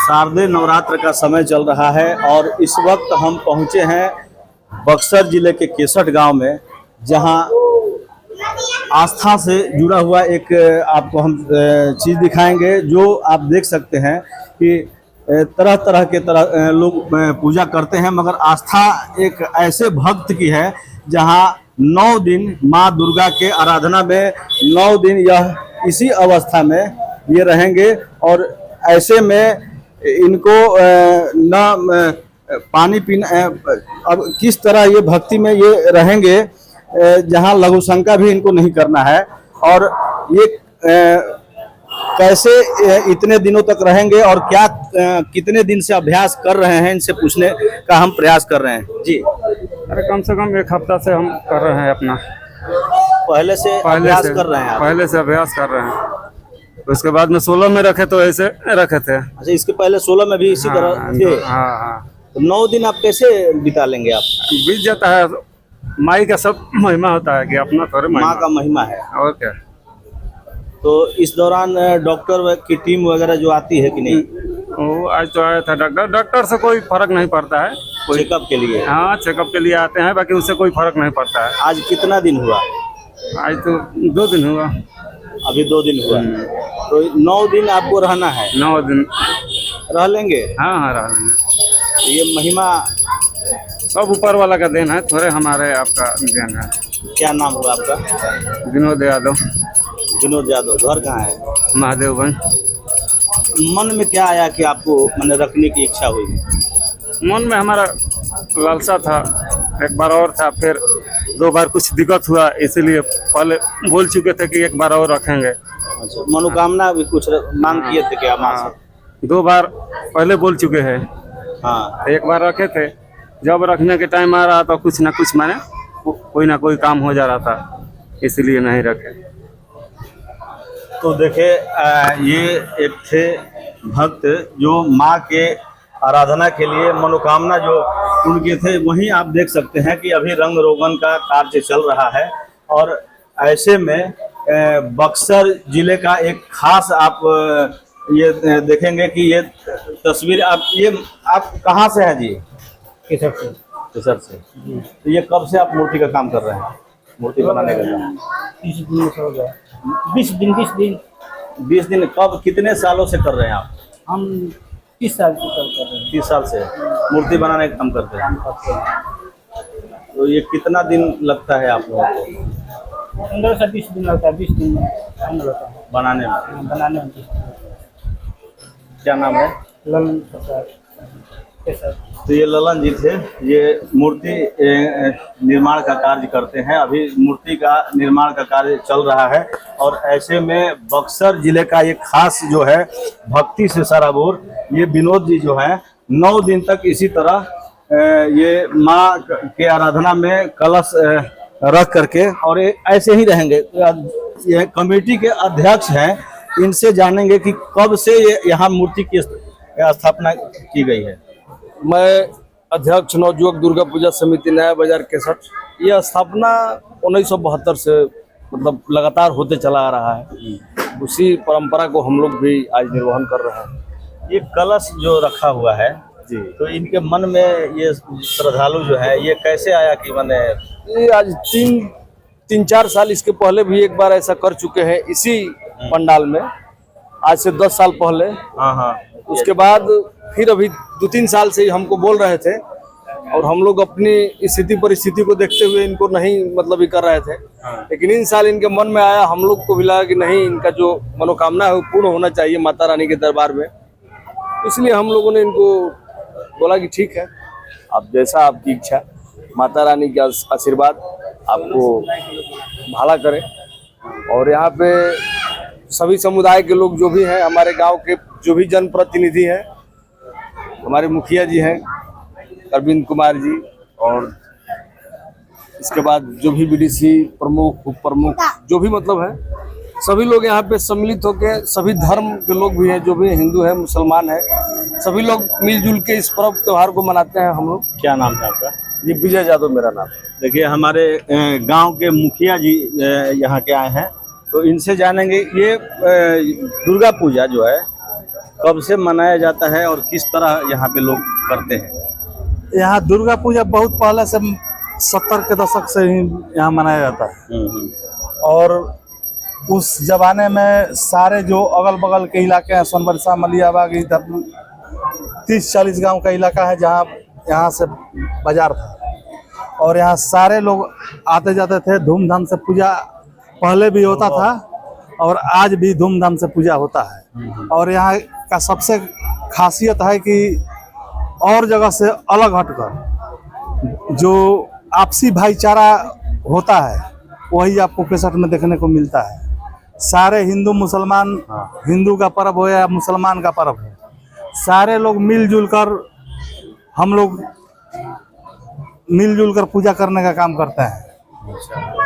शारदीय नवरात्र का समय चल रहा है और इस वक्त हम पहुंचे हैं बक्सर जिले के केसठ गांव में, जहां आस्था से जुड़ा हुआ एक आपको हम चीज़ दिखाएंगे। जो आप देख सकते हैं कि तरह तरह के लोग पूजा करते हैं, मगर आस्था एक ऐसे भक्त की है जहां 9 दिन माँ दुर्गा के आराधना में 9 दिन यह इसी अवस्था में ये रहेंगे। और ऐसे में इनको न पानी पीना, अब किस तरह ये भक्ति में ये रहेंगे जहां लघु शंका भी इनको नहीं करना है। और ये कैसे इतने दिनों तक रहेंगे और क्या कितने दिन से अभ्यास कर रहे हैं, इनसे पूछने का हम प्रयास कर रहे हैं। जी, अरे कम से कम 1 हफ्ता से हम कर रहे हैं अपना। पहले से अभ्यास कर रहे हैं आप? पहले से अभ्यास कर रहे हैं। उसके बाद में 16 में रखे तो ऐसे रखे थे। अच्छा, इसके पहले 16 में भी इसी तरह थे? हाँ। तो 9 दिन आप कैसे बिता लेंगे? आप बीत जाता है। माई का सब महिमा होता है कि अपना थोड़े माँ का महिमा है। और क्या। तो इस दौरान डॉक्टर की टीम वगैरह जो आती है कि नहीं? वो आज तो आया था डॉक्टर से कोई फर्क नहीं पड़ता है। चेकअप के लिए? हाँ, चेकअप के लिए आते हैं, बाकी उससे कोई फर्क नहीं पड़ता है। आज कितना दिन हुआ? आज तो 2 दिन हुआ। अभी 2 दिन हुआ। तो 9 दिन आपको रहना है? 9 दिन रह लेंगे? हाँ रह लेंगे। ये महिमा सब ऊपर वाला का देन है, थोड़े हमारे आपका देन है। क्या नाम हुआ आपका? विनोद यादव। विनोद यादव। घर कहाँ है? महादेवगंज। मन में क्या आया कि आपको मैंने रखने की इच्छा हुई? मन में हमारा लालसा था, एक बार और था, फिर 2 बार कुछ दिक्कत हुआ, इसीलिए पहले बोल चुके थे कि 1 बार और रखेंगे। अच्छा, मनोकामना भी कुछ मांग किए थे क्या माँ से? 2 बार पहले बोल चुके हैं। हाँ, 1 बार रखे थे। जब रखने के टाइम आ रहा तो कुछ ना कुछ माने कोई ना कोई काम हो जा रहा था, इसलिए नहीं रखे। तो देखे ये एक थे भक्त जो माँ के आराधना के लिए मनोकामना जो उनके थे, वहीं आप देख सकते हैं कि अभी रंग रोगन का कार्य चल रहा है। और ऐसे में बक्सर जिले का एक खास आप ये देखेंगे कि ये तस्वीर आप कहाँ से हैं जी? केसर से। तो ये कब से आप मूर्ति का काम कर रहे हैं, मूर्ति बनाने का काम? 20 दिन से हो गया। 20 दिन 20 दिन। कब, कितने सालों से कर रहे हैं आप? हम 30 साल से कर रहे हैं। 30 साल से मूर्ति बनाने का काम करते हैं। तो ये कितना दिन लगता है आप लोगों को? 15 से 20 दिन लगता है। 20 दिन लगता है बनाने में। 20 दिन। क्या नाम है? ललन प्रसाद। तो ये ललन जी थे, ये मूर्ति निर्माण का कार्य करते हैं। अभी मूर्ति का निर्माण का कार्य चल रहा है। और ऐसे में बक्सर जिले का एक खास जो है भक्ति से सराबोर ये विनोद जी जो है 9 दिन तक इसी तरह ये माँ के आराधना में कलश रख करके और ऐसे ही रहेंगे। ये कमेटी के अध्यक्ष हैं, इनसे जानेंगे कि कब से ये यहाँ मूर्ति की स्थापना की गई है। मैं अध्यक्ष नवयुवक दुर्गा पूजा समिति नया बाजार केसठ। यह स्थापना 1972 से मतलब लगातार होते चला आ रहा है। उसी परंपरा को हम लोग भी आज निर्वहन कर रहे हैं। ये कलश जो रखा हुआ है जी, तो इनके मन में ये श्रद्धालु जो है ये कैसे आया कि मैंने ये आज 3-4 साल इसके पहले भी एक बार ऐसा कर चुके हैं इसी पंडाल में, आज से 10 साल पहले। हाँ। उसके बाद फिर अभी 2-3 साल से हमको बोल रहे थे और हम लोग अपनी स्थिति परिस्थिति को देखते हुए इनको नहीं मतलब ये कर रहे थे। लेकिन इन साल इनके मन में आया, हम लोग को भी लगा कि नहीं, इनका जो मनोकामना है वो पूर्ण होना चाहिए माता रानी के दरबार में। इसलिए हम लोगों ने इनको बोला कि ठीक है, आप जैसा आपकी इच्छा, माता रानी का आशीर्वाद आपको भला करे। और यहाँ पे सभी समुदाय के लोग जो भी हैं, हमारे गांव के जो भी जनप्रतिनिधि हैं, हमारे मुखिया जी हैं अरविंद कुमार जी, और इसके बाद जो भी बीडीसी प्रमुख, उप प्रमुख जो भी मतलब है, सभी लोग यहाँ पे सम्मिलित होकर, सभी धर्म के लोग भी हैं, जो भी हिंदू है मुसलमान है, सभी लोग मिलजुल के इस पर्व त्योहार को मनाते हैं हम लोग। क्या नाम है आपका? जी, विजय यादव मेरा नाम। देखिए हमारे गांव के मुखिया जी यहाँ के आए हैं, तो इनसे जानेंगे ये दुर्गा पूजा जो है कब से मनाया जाता है और किस तरह यहाँ पे लोग करते हैं? यहाँ दुर्गा पूजा बहुत पहले से 70 के दशक से ही यहाँ मनाया जाता है। और उस जमाने में सारे जो अगल बगल के इलाके हैं, सोनबरसा, मलियाबाग, इधर 30-40 गांव का इलाका है जहाँ यहाँ से बाजार था और यहाँ सारे लोग आते जाते थे। धूमधाम से पूजा पहले भी होता था और आज भी धूमधाम से पूजा होता है। और यहाँ का सबसे खासियत है कि और जगह से अलग हटकर जो आपसी भाईचारा होता है वही आपको केसठ में देखने को मिलता है। सारे हिंदू मुसलमान, हिंदू का पर्व हो या मुसलमान का पर्व हो, सारे लोग मिलजुल कर, हम लोग मिलजुल कर पूजा करने का काम करते हैं।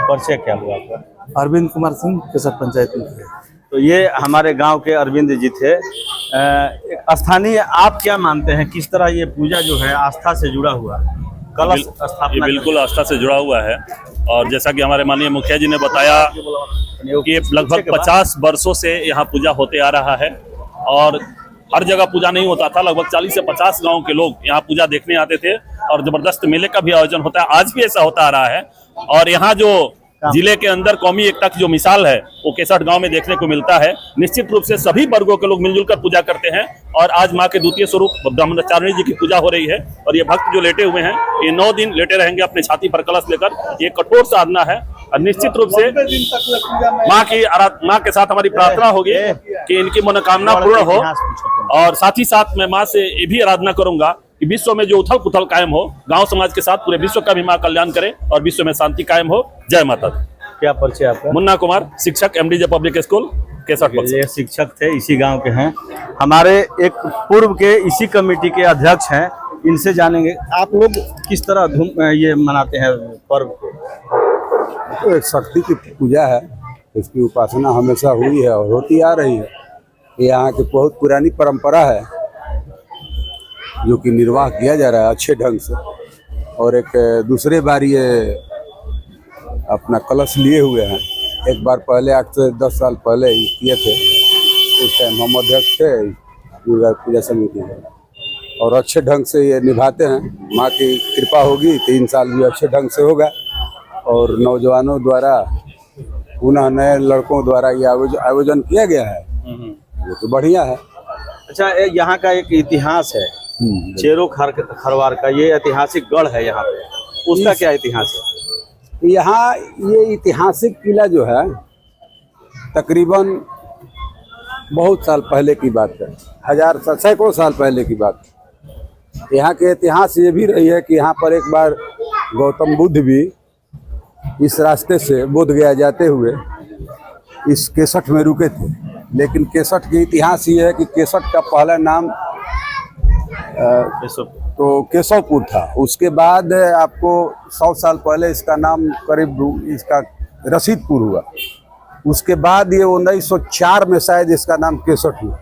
परिचय क्या हुआ आपका? अरविंद कुमार सिंह, केसठ पंचायत में। तो ये हमारे गांव के अरविंद जी थे। स्थानीय आप क्या मानते हैं, किस तरह ये पूजा जो है आस्था से जुड़ा हुआ कलश ये स्थापना? बिल्कुल आस्था से जुड़ा हुआ है और जैसा कि हमारे माननीय मुखिया जी ने बताया कि लगभग 50 वर्षों से यहाँ पूजा होते आ रहा है और हर जगह पूजा नहीं होता था। लगभग 40 से 50 गांव के लोग यहाँ पूजा देखने आते थे और जबरदस्त मेले का भी आयोजन होता है। आज भी ऐसा होता आ रहा है और यहाँ जो जिले के अंदर कौमी एकता की जो मिसाल है वो केसठ गांव में देखने को मिलता है। निश्चित रूप से सभी वर्गों के लोग मिलजुल कर पूजा करते हैं और आज माँ के द्वितीय स्वरूप ब्रह्मचारिणी जी की पूजा हो रही है और ये भक्त जो लेटे हुए हैं ये 9 दिन लेटे रहेंगे अपने छाती पर कलश लेकर। ये कठोर साधना है और निश्चित रूप से माँ के साथ हमारी प्रार्थना होगी कि इनकी मनोकामना पूर्ण हो। और साथ ही साथ मैं माँ से ये भी आराधना करूंगा कि विश्व में जो उथल पुथल कायम हो, गांव समाज के साथ पूरे विश्व का भी माँ कल्याण करे और विश्व में शांति कायम हो। जय माता दी। क्या परिचय आपका? मुन्ना कुमार, शिक्षक, MDJ पब्लिक स्कूल केसठ। ये शिक्षक थे, इसी गांव के हैं। हमारे एक पूर्व के इसी कमेटी के अध्यक्ष हैं, इनसे जानेंगे आप लोग किस तरह ये मनाते हैं पर्व को? तो एक शक्ति की पूजा है, इसकी उपासना हमेशा हुई है और होती आ रही है। यहाँ की बहुत पुरानी परंपरा है जो कि निर्वाह किया जा रहा है अच्छे ढंग से। और एक दूसरे बार ये अपना कलश लिए हुए हैं। एक बार पहले 8 से 10 साल पहले ही किए थे, उस टाइम हम अध्यक्ष थे दुर्गा पूजा समिति में और अच्छे ढंग से ये निभाते हैं। माँ की कृपा होगी 3 साल भी अच्छे ढंग से होगा और नौजवानों द्वारा पुनः नए लड़कों द्वारा ये आयोजन किया गया है, ये तो बढ़िया है। अच्छा, यहाँ का एक इतिहास है चेरो खरवार का, ये ऐतिहासिक गढ़ है यहाँ पे, उसका क्या इतिहास है? यहाँ ये ऐतिहासिक किला जो है तकरीबन बहुत साल पहले की बात है, सैकड़ों साल पहले की बात। यहाँ के इतिहास ये भी रही है कि यहाँ पर एक बार गौतम बुद्ध भी इस रास्ते से बोध गया जाते हुए इस केसठ में रुके थे। लेकिन केसठ के इतिहास ये है कि केसठ का पहला नाम तो केशवपुर था। उसके बाद आपको 100 साल पहले इसका नाम करीब इसका रशीदपुर हुआ। उसके बाद ये 1904 में शायद इसका नाम केसठ हुआ।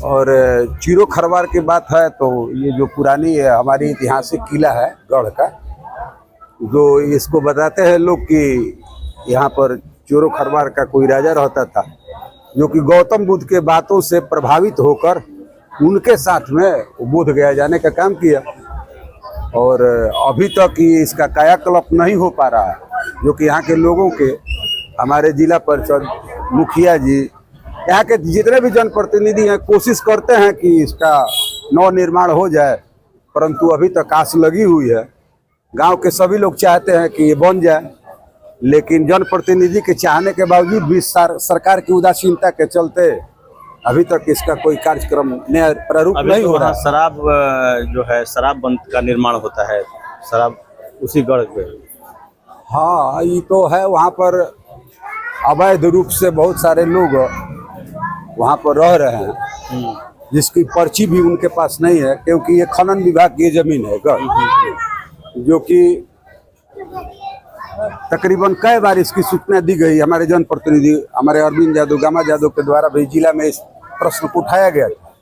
और चीरो खरवार की बात है तो ये जो पुरानी है हमारी ऐतिहासिक किला है गढ़ का, जो इसको बताते हैं लोग कि यहाँ पर चीरो खरवार का कोई राजा रहता था जो कि गौतम बुद्ध के बातों से प्रभावित होकर उनके साथ में बोध गया जाने का काम किया। और अभी तक ये इसका कायाकल्प नहीं हो पा रहा है, जो कि यहाँ के लोगों के, हमारे जिला परिषद, मुखिया जी, यहाँ के जितने भी जनप्रतिनिधि हैं कोशिश करते हैं कि इसका नव निर्माण हो जाए, परंतु अभी तक आस लगी हुई है। गांव के सभी लोग चाहते हैं कि ये बन जाए, लेकिन जनप्रतिनिधि के चाहने के बावजूद भी सरकार की उदासीनता के चलते अभी तक इसका कोई कार्यक्रम प्रारूप नहीं हो रहा। शराब जो है, शराब बंद का निर्माण होता है, शराब उसी गढ़ पे। हाँ, ये तो है। वहाँ पर अवैध रूप से बहुत सारे लोग वहाँ पर रह रहे हैं, जिसकी पर्ची भी उनके पास नहीं है, क्योंकि ये खनन विभाग की जमीन है गढ़, जो कि तकरीबन कई बार इसकी सूचना दी गई। हमारे जनप्रतिनिधि हमारे अरविंद यादव, गामा यादव के द्वारा भी जिला में इस प्रश्न को उठाया गया था,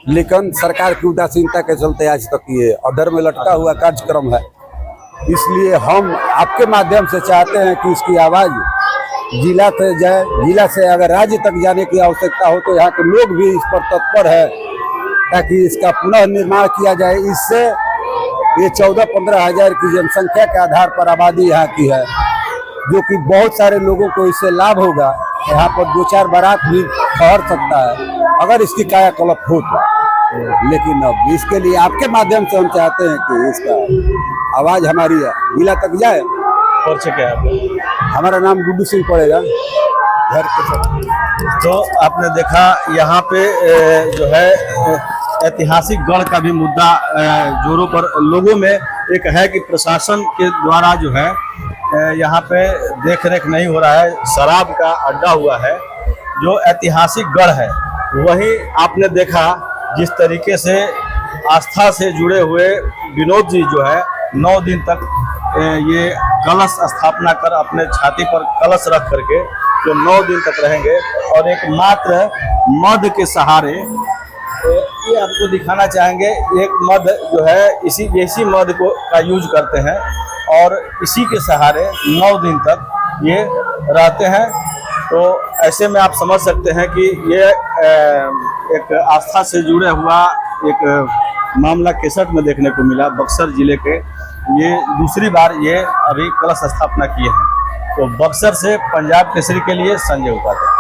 लेकिन सरकार की उदासीनता के चलते आज तक ये अधर में लटका हुआ कार्यक्रम है। इसलिए हम आपके माध्यम से चाहते हैं कि इसकी आवाज़ जिला से जाए, जिला से अगर राज्य तक जाने की आवश्यकता हो तो यहाँ के लोग भी इस पर तत्पर है ताकि इसका पुनः निर्माण किया जाए। इससे ये 14-15 हज़ार की जनसंख्या के आधार पर आबादी यहाँ की है, जो कि बहुत सारे लोगों को इससे लाभ होगा। यहाँ पर 2-4 बारात भी ठहर सकता है अगर इसकी कायाकल्प हो तो। लेकिन अब इसके लिए आपके माध्यम से हम चाहते हैं कि इसका आवाज़ हमारी जिला तक जाए। और से क्या है आपका? हमारा नाम गुड्डू सिंह पड़ेगा, घर के। तो आपने देखा यहाँ पे जो है ऐतिहासिक गढ़ का भी मुद्दा जोरों पर लोगों में एक है कि प्रशासन के द्वारा जो है यहाँ पे देख रेख नहीं हो रहा है, शराब का अड्डा हुआ है। जो ऐतिहासिक गढ़ है वही आपने देखा जिस तरीके से आस्था से जुड़े हुए विनोद जी जो है 9 दिन तक ये कलश स्थापना कर अपने छाती पर कलश रख करके जो 9 दिन तक रहेंगे और एक मात्र मद के सहारे ये आपको दिखाना चाहेंगे। एक मद जो है इसी मद को का यूज करते हैं और इसी के सहारे 9 दिन तक ये रहते हैं। तो ऐसे में आप समझ सकते हैं कि ये एक आस्था से जुड़े हुआ एक मामला केसट में देखने को मिला। बक्सर जिले के ये दूसरी बार ये अभी कलश स्थापना किए हैं। तो बक्सर से पंजाब केसरी के लिए संजय उपाध्याय।